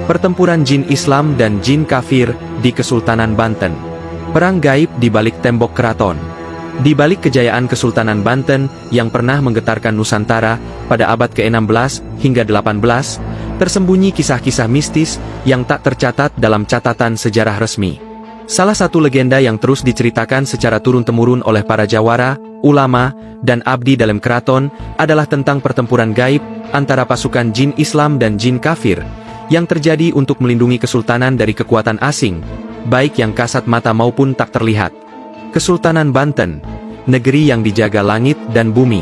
Pertempuran jin Islam dan jin kafir di Kesultanan Banten. Perang gaib di balik tembok keraton. Di balik kejayaan Kesultanan Banten yang pernah menggetarkan Nusantara pada abad ke-16 hingga 18, tersembunyi kisah-kisah mistis yang tak tercatat dalam catatan sejarah resmi. Salah satu legenda yang terus diceritakan secara turun-temurun oleh para jawara, ulama, dan abdi dalam keraton adalah tentang pertempuran gaib antara pasukan jin Islam dan jin kafir yang terjadi untuk melindungi kesultanan dari kekuatan asing, baik yang kasat mata maupun tak terlihat. Kesultanan Banten, negeri yang dijaga langit dan bumi.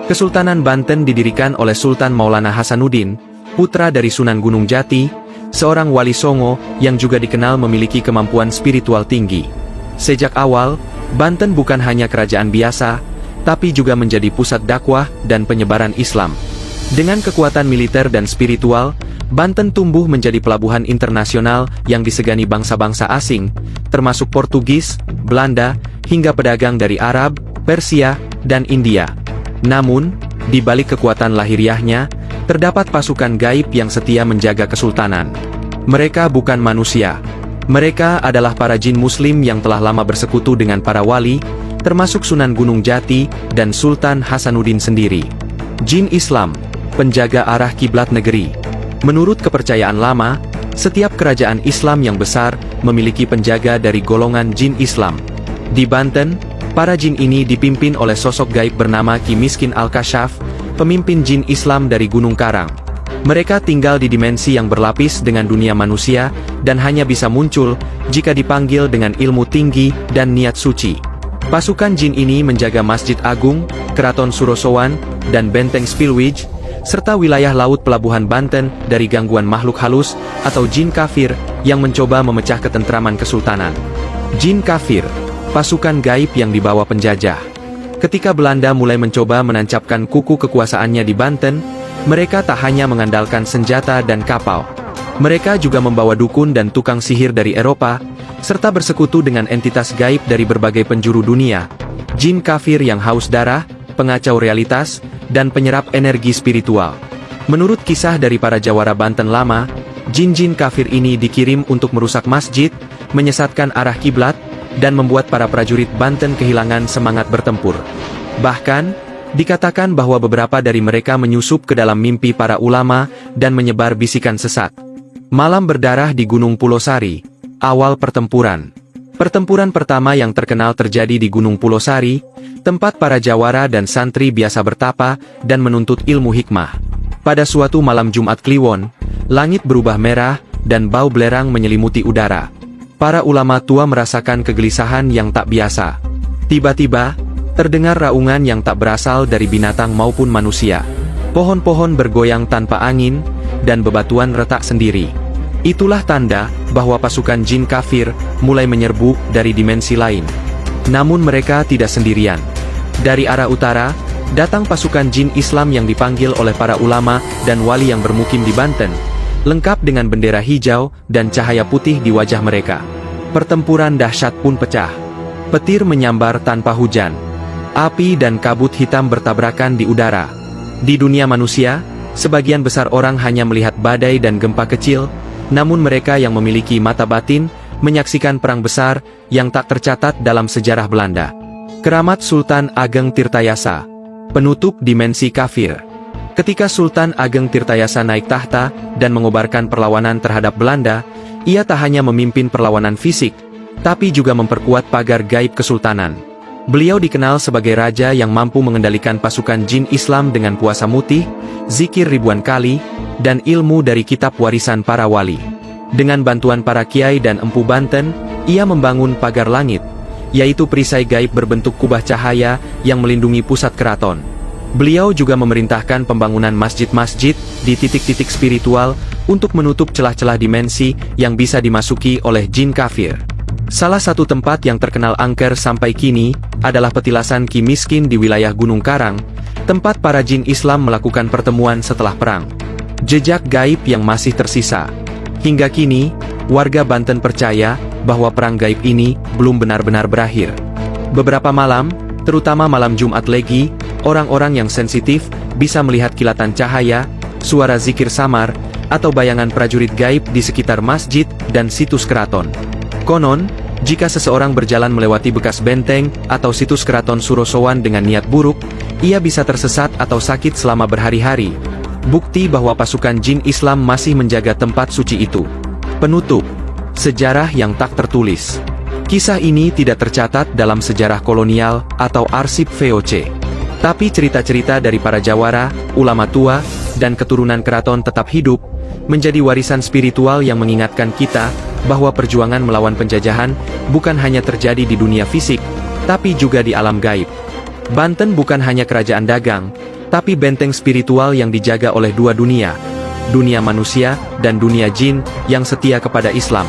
Kesultanan Banten didirikan oleh Sultan Maulana Hasanuddin, putra dari Sunan Gunung Jati, seorang wali Songo yang juga dikenal memiliki kemampuan spiritual tinggi. Sejak awal, Banten bukan hanya kerajaan biasa, tapi juga menjadi pusat dakwah dan penyebaran Islam. Dengan kekuatan militer dan spiritual, Banten tumbuh menjadi pelabuhan internasional yang disegani bangsa-bangsa asing, termasuk Portugis, Belanda, hingga pedagang dari Arab, Persia, dan India. Namun, di balik kekuatan lahiriahnya, terdapat pasukan gaib yang setia menjaga kesultanan. Mereka bukan manusia. Mereka adalah para jin muslim yang telah lama bersekutu dengan para wali, termasuk Sunan Gunung Jati dan Sultan Hasanuddin sendiri. Jin Islam, penjaga arah kiblat negeri. Menurut kepercayaan lama, setiap kerajaan Islam yang besar memiliki penjaga dari golongan jin Islam. Di Banten, para jin ini dipimpin oleh sosok gaib bernama Ki Miskin Al-Kasyaf, pemimpin jin Islam dari Gunung Karang. Mereka tinggal di dimensi yang berlapis dengan dunia manusia, dan hanya bisa muncul jika dipanggil dengan ilmu tinggi dan niat suci. Pasukan jin ini menjaga Masjid Agung, Keraton Surosowan, dan Benteng Spilwij, serta wilayah laut pelabuhan Banten dari gangguan makhluk halus atau jin kafir yang mencoba memecah ketentraman kesultanan. Jin kafir, pasukan gaib yang dibawa penjajah. Ketika Belanda mulai mencoba menancapkan kuku kekuasaannya di Banten, mereka tak hanya mengandalkan senjata dan kapal. Mereka juga membawa dukun dan tukang sihir dari Eropa, serta bersekutu dengan entitas gaib dari berbagai penjuru dunia. Jin kafir yang haus darah, pengacau realitas, dan penyerap energi spiritual. Menurut kisah dari para jawara Banten lama, jin-jin kafir ini dikirim untuk merusak masjid, menyesatkan arah kiblat, dan membuat para prajurit Banten kehilangan semangat bertempur. Bahkan, dikatakan bahwa beberapa dari mereka menyusup ke dalam mimpi para ulama dan menyebar bisikan sesat. Malam berdarah di Gunung Pulosari, awal pertempuran. Pertempuran pertama yang terkenal terjadi di Gunung Pulosari, tempat para jawara dan santri biasa bertapa dan menuntut ilmu hikmah. Pada suatu malam Jumat Kliwon, langit berubah merah, dan bau belerang menyelimuti udara. Para ulama tua merasakan kegelisahan yang tak biasa. Tiba-tiba, terdengar raungan yang tak berasal dari binatang maupun manusia. Pohon-pohon bergoyang tanpa angin, dan bebatuan retak sendiri. Itulah tanda bahwa pasukan jin kafir mulai menyerbu dari dimensi lain. Namun mereka tidak sendirian. Dari arah utara, datang pasukan jin Islam yang dipanggil oleh para ulama dan wali yang bermukim di Banten, lengkap dengan bendera hijau dan cahaya putih di wajah mereka. Pertempuran dahsyat pun pecah. Petir menyambar tanpa hujan. Api dan kabut hitam bertabrakan di udara. Di dunia manusia, sebagian besar orang hanya melihat badai dan gempa kecil, namun mereka yang memiliki mata batin, menyaksikan perang besar yang tak tercatat dalam sejarah Belanda. Keramat Sultan Ageng Tirtayasa, penutup dimensi kafir. Ketika Sultan Ageng Tirtayasa naik tahta dan mengobarkan perlawanan terhadap Belanda, ia tak hanya memimpin perlawanan fisik, tapi juga memperkuat pagar gaib kesultanan. Beliau dikenal sebagai raja yang mampu mengendalikan pasukan jin Islam dengan puasa mutih, zikir ribuan kali, dan ilmu dari kitab warisan para wali. Dengan bantuan para kiai dan empu Banten, ia membangun pagar langit, yaitu perisai gaib berbentuk kubah cahaya yang melindungi pusat keraton. Beliau juga memerintahkan pembangunan masjid-masjid di titik-titik spiritual untuk menutup celah-celah dimensi yang bisa dimasuki oleh jin kafir. Salah satu tempat yang terkenal angker sampai kini adalah petilasan Ki Miskin di wilayah Gunung Karang, tempat para jin Islam melakukan pertemuan setelah perang. Jejak gaib yang masih tersisa. Hingga kini, warga Banten percaya bahwa perang gaib ini belum benar-benar berakhir. Beberapa malam, terutama malam Jumat Legi, orang-orang yang sensitif bisa melihat kilatan cahaya, suara zikir samar, atau bayangan prajurit gaib di sekitar masjid dan situs keraton. Konon, jika seseorang berjalan melewati bekas benteng atau situs keraton Surosowan dengan niat buruk, ia bisa tersesat atau sakit selama berhari-hari. Bukti bahwa pasukan jin Islam masih menjaga tempat suci itu. Penutup. Sejarah yang tak tertulis. Kisah ini tidak tercatat dalam sejarah kolonial atau arsip VOC. Tapi cerita-cerita dari para jawara, ulama tua, dan keturunan keraton tetap hidup, menjadi warisan spiritual yang mengingatkan kita bahwa perjuangan melawan penjajahan bukan hanya terjadi di dunia fisik, tapi juga di alam gaib. Banten bukan hanya kerajaan dagang, tapi benteng spiritual yang dijaga oleh dua dunia, dunia manusia dan dunia jin yang setia kepada Islam.